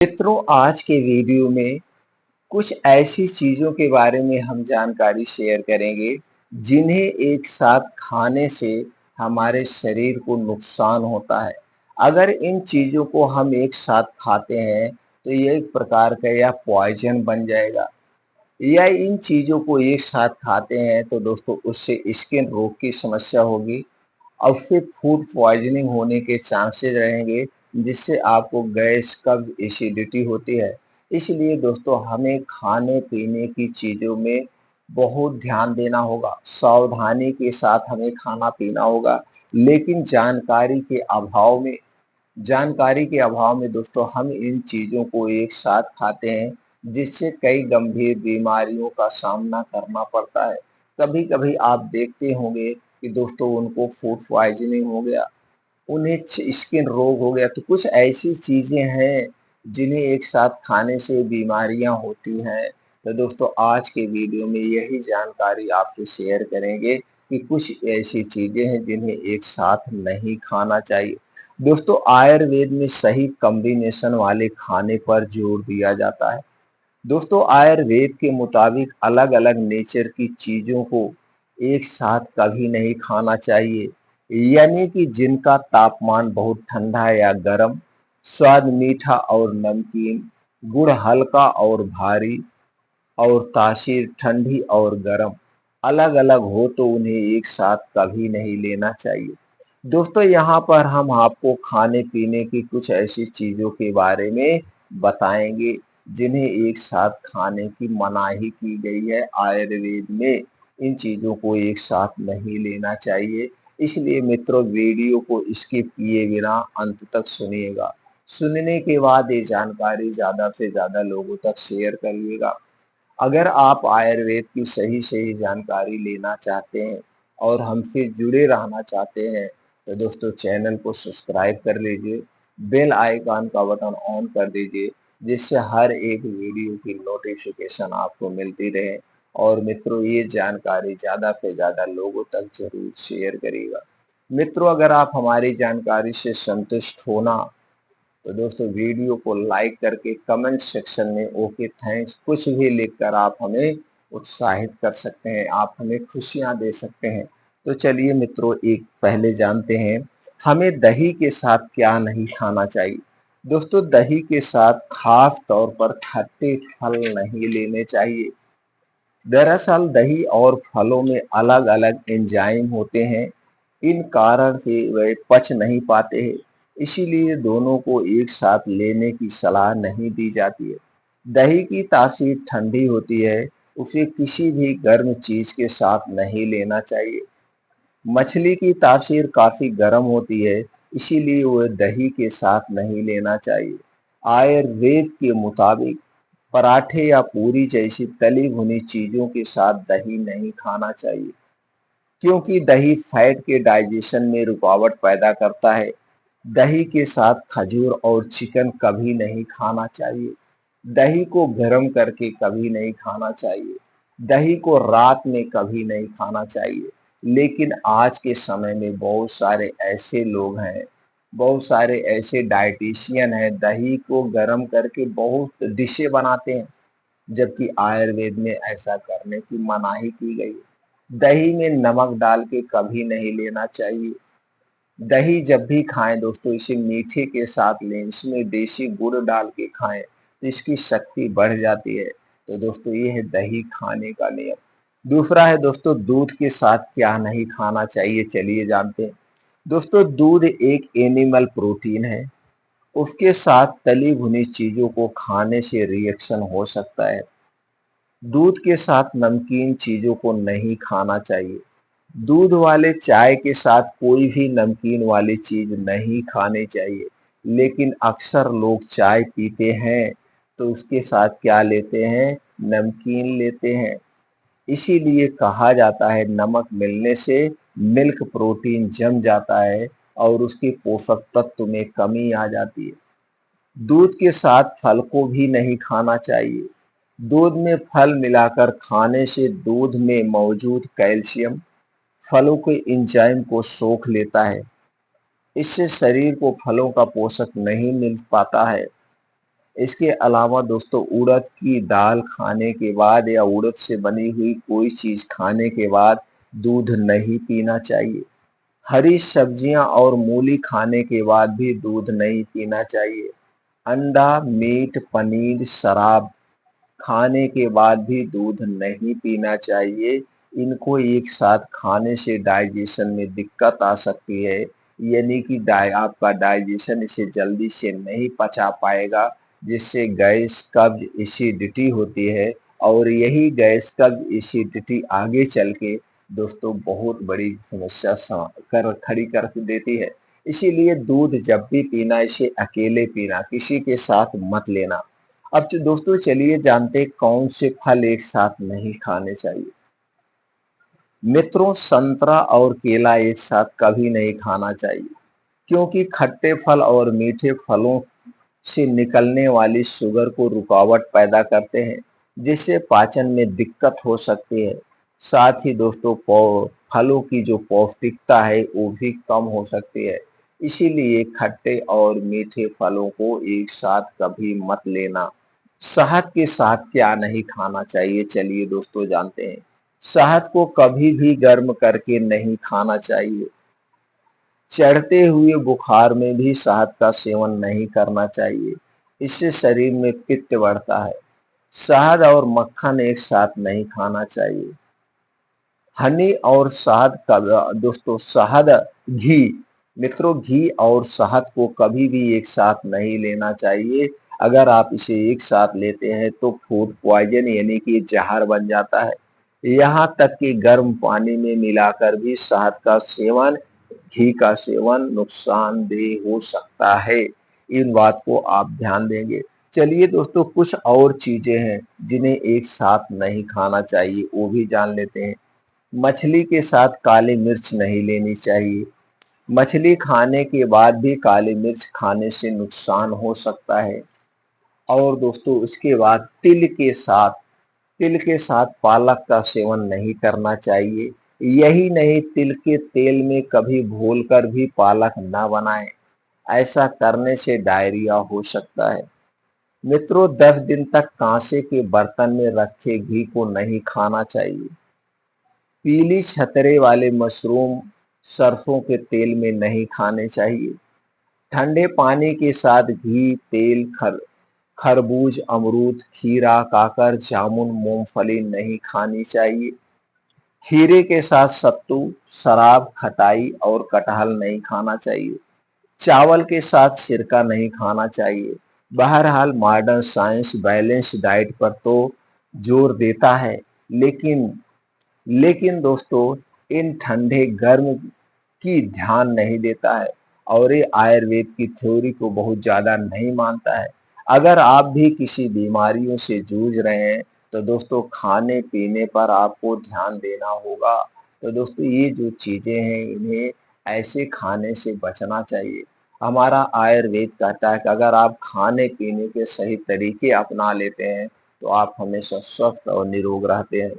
मित्रों, आज के वीडियो में कुछ ऐसी चीजों के बारे में हम जानकारी शेयर करेंगे जिन्हें एक साथ खाने से हमारे शरीर को नुकसान होता है। अगर इन चीजों को हम एक साथ खाते हैं तो ये एक प्रकार का या पॉइजन बन जाएगा, या इन चीजों को एक साथ खाते हैं तो दोस्तों उससे स्किन रोग की समस्या होगी और फिर फूड पॉइजनिंग होने के चांसेस रहेंगे, जिससे आपको गैस, कब्ज, एसिडिटी होती है। इसलिए दोस्तों हमें खाने पीने की चीज़ों में बहुत ध्यान देना होगा, सावधानी के साथ हमें खाना पीना होगा। लेकिन जानकारी के अभाव में दोस्तों हम इन चीज़ों को एक साथ खाते हैं, जिससे कई गंभीर बीमारियों का सामना करना पड़ता है। कभी-कभी आप देखते होंगे कि दोस्तों उनको फूड पॉइज़निंग हो गया, उन्हें स्किन रोग हो गया। तो कुछ ऐसी चीज़ें हैं जिन्हें एक साथ खाने से बीमारियां होती हैं। तो दोस्तों आज के वीडियो में यही जानकारी आपसे शेयर करेंगे कि कुछ ऐसी चीज़ें हैं जिन्हें एक साथ नहीं खाना चाहिए। दोस्तों आयुर्वेद में सही कॉम्बिनेशन वाले खाने पर जोर दिया जाता है। दोस्तों आयुर्वेद के मुताबिक अलग-अलग नेचर की चीज़ों को एक साथ कभी नहीं खाना चाहिए, यानी कि जिनका तापमान बहुत ठंडा या गर्म, स्वाद मीठा और नमकीन, गुण हल्का और भारी और तासीर ठंडी और गर्म अलग-अलग हो तो उन्हें एक साथ कभी नहीं लेना चाहिए। दोस्तों यहाँ पर हम आपको खाने-पीने की कुछ ऐसी चीज़ों के बारे में बताएँगे जिन्हें एक साथ खाने की मनाही की गई है आयुर्वेद में। इन चीज़ों को एक साथ नहीं लेना चाहिए। इसलिए मित्रों वीडियो को स्किप किए बिना अंत तक सुनिएगा। सुनने के बाद ये जानकारी ज़्यादा से ज़्यादा लोगों तक शेयर करिएगा। अगर आप आयुर्वेद की सही-सही जानकारी लेना चाहते हैं और हमसे जुड़े रहना चाहते हैं, तो दोस्तों चैनल को सब्सक्राइब कर लीजिए, बेल आइकॉन का बटन ऑन कर दीजिए, जिससे हर एक वीडियो की नोटिफिकेशन आपको मिलती रहे। और मित्रों ये जानकारी ज़्यादा से ज़्यादा लोगों तक ज़रूर शेयर करिएगा। मित्रों अगर आप हमारी जानकारी से संतुष्ट हो ना, तो दोस्तों वीडियो को लाइक करके कमेंट सेक्शन में ओके थैंक्स कुछ भी लिखकर आप हमें उत्साहित कर सकते हैं, आप हमें खुशियां दे सकते हैं। तो चलिए मित्रों एक पहले जानते हैं हमें दही के साथ क्या नहीं खाना चाहिए। दोस्तों दही के साथ खास तौर पर खट्टे फल नहीं लेने चाहिए। दरअसल दही और फलों में अलग-अलग एंजाइम होते हैं, इन कारण से वे पच नहीं पाते हैं, इसीलिए दोनों को एक साथ लेने की सलाह नहीं दी जाती है। दही की तासीर ठंडी होती है, उसे किसी भी गर्म चीज के साथ नहीं लेना चाहिए। मछली की तासीर काफी गर्म होती है, इसीलिए वह दही के साथ नहीं लेना चाहिए। आयुर्वेद के मुताबिक पराठे या पूरी जैसी तली भुनी चीजों के साथ दही नहीं खाना चाहिए, क्योंकि दही फैट के डाइजेशन में रुकावट पैदा करता है। दही के साथ खजूर और चिकन कभी नहीं खाना चाहिए। दही को गर्म करके कभी नहीं खाना चाहिए। दही को रात में कभी नहीं खाना चाहिए। लेकिन आज के समय में बहुत सारे ऐसे लोग हैं, बहुत सारे ऐसे डाइटिशियन हैं, दही को गर्म करके बहुत डिशें बनाते हैं, जबकि आयुर्वेद में ऐसा करने की मनाही की गई है। दही में नमक डाल के कभी नहीं लेना चाहिए। दही जब भी खाएं दोस्तों इसे मीठे के साथ लें, इसमें देसी गुड़ डाल के खाएं तो इसकी शक्ति बढ़ जाती है। तो दोस्तों ये है दही खाने का नियम। दूसरा है दोस्तों दूध के साथ क्या नहीं खाना चाहिए, चलिए जानते हैं। दोस्तों दूध एक एनिमल प्रोटीन है, उसके साथ तली भुनी चीजों को खाने से रिएक्शन हो सकता है। दूध के साथ नमकीन चीजों को नहीं खाना चाहिए। दूध वाले चाय के साथ कोई भी नमकीन वाली चीज नहीं खानी चाहिए। लेकिन अक्सर लोग चाय पीते हैं तो उसके साथ क्या लेते हैं, नमकीन लेते हैं। इसीलिए कहा जाता है नमक मिलने से मिल्क प्रोटीन जम जाता है और उसके पोषक तत्व में कमी आ जाती है। दूध के साथ फल को भी नहीं खाना चाहिए। दूध में फल मिलाकर खाने से दूध में मौजूद कैल्शियम फलों के एंजाइम को सोख लेता है। इससे शरीर को फलों का पोषक नहीं मिल पाता है। इसके अलावा दोस्तों उड़द की दाल खाने के बाद या उड़द से बनी हुई कोई चीज खाने के बाद दूध नहीं पीना चाहिए। हरी सब्जियां और मूली खाने के बाद भी दूध नहीं पीना चाहिए। अंडा, मीट, पनीर, शराब खाने के बाद भी दूध नहीं पीना चाहिए। इनको एक साथ खाने से डाइजेशन में दिक्कत आ सकती है, यानी कि आपका डाइजेशन इसे जल्दी से नहीं पचा पाएगा, जिससे गैस, कब्ज, एसिडिटी होती है और यही गैस, कब्ज, एसिडिटी आगे चल के दोस्तों बहुत बड़ी समस्या खड़ी कर देती है। इसीलिए दूध जब भी पीना इसे अकेले पीना, किसी के साथ मत लेना। अब दोस्तों चलिए जानते हैं कौन से फल एक साथ नहीं खाने चाहिए। मित्रों, संतरा और केला एक साथ कभी नहीं खाना चाहिए, क्योंकि खट्टे फल और मीठे फलों से निकलने वाली शुगर को रुकावट पैदा करते हैं, जिससे पाचन में दिक्कत हो सकती है। साथ ही दोस्तों फलों की जो पौष्टिकता है वो भी कम हो सकती है। इसीलिए खट्टे और मीठे फलों को एक साथ कभी मत लेना। शहद के साथ क्या नहीं खाना चाहिए, चलिए दोस्तों जानते हैं। शहद को कभी भी गर्म करके नहीं खाना चाहिए। चढ़ते हुए बुखार में भी शहद का सेवन नहीं करना चाहिए, इससे शरीर में पित्त बढ़ता है। शहद और मक्खन एक साथ नहीं खाना चाहिए। हनी और शहद का दोस्तों शहद, घी, मित्रों घी और शहद को कभी भी एक साथ नहीं लेना चाहिए। अगर आप इसे एक साथ लेते हैं तो फूड पॉइजन यानी कि जहर बन जाता है। यहाँ तक कि गर्म पानी में मिलाकर भी शहद का सेवन, घी का सेवन नुकसानदेह हो सकता है। इन बात को आप ध्यान देंगे। चलिए दोस्तों कुछ और चीजें हैं जिन्हें एक साथ नहीं खाना चाहिए, वो भी जान लेते हैं। मछली के साथ काली मिर्च नहीं लेनी चाहिए। मछली खाने के बाद भी काली मिर्च खाने से नुकसान हो सकता है। और दोस्तों उसके बाद तिल के साथ पालक का सेवन नहीं करना चाहिए। यही नहीं, तिल के तेल में कभी भूलकर भी पालक ना बनाएं। ऐसा करने से डायरिया हो सकता है। मित्रों 10 दिन तक कांसे के बर्तन में रखे घी को नहीं खाना चाहिए। पीली छतरे वाले मशरूम सरसों के तेल में नहीं खाने चाहिए। ठंडे पानी के साथ घी, तेल, खरबूज, अमरूद, खीरा, काकर, जामुन, मूंगफली नहीं खानी चाहिए। खीरे के साथ सत्तू, शराब, खटाई और कटहल नहीं खाना चाहिए। चावल के साथ सिरका नहीं खाना चाहिए। बहरहाल मॉडर्न साइंस बैलेंस डाइट पर तो जोर देता है, लेकिन दोस्तों इन ठंडे गर्म की ध्यान नहीं देता है और ये आयुर्वेद की थ्योरी को बहुत ज्यादा नहीं मानता है। अगर आप भी किसी बीमारियों से जूझ रहे हैं तो दोस्तों खाने पीने पर आपको ध्यान देना होगा। तो दोस्तों ये जो चीजें हैं इन्हें ऐसे खाने से बचना चाहिए। हमारा आयुर्वेद कहता है कि अगर आप खाने पीने के सही तरीके अपना लेते हैं तो आप हमेशा स्वस्थ और निरोग रहते हैं।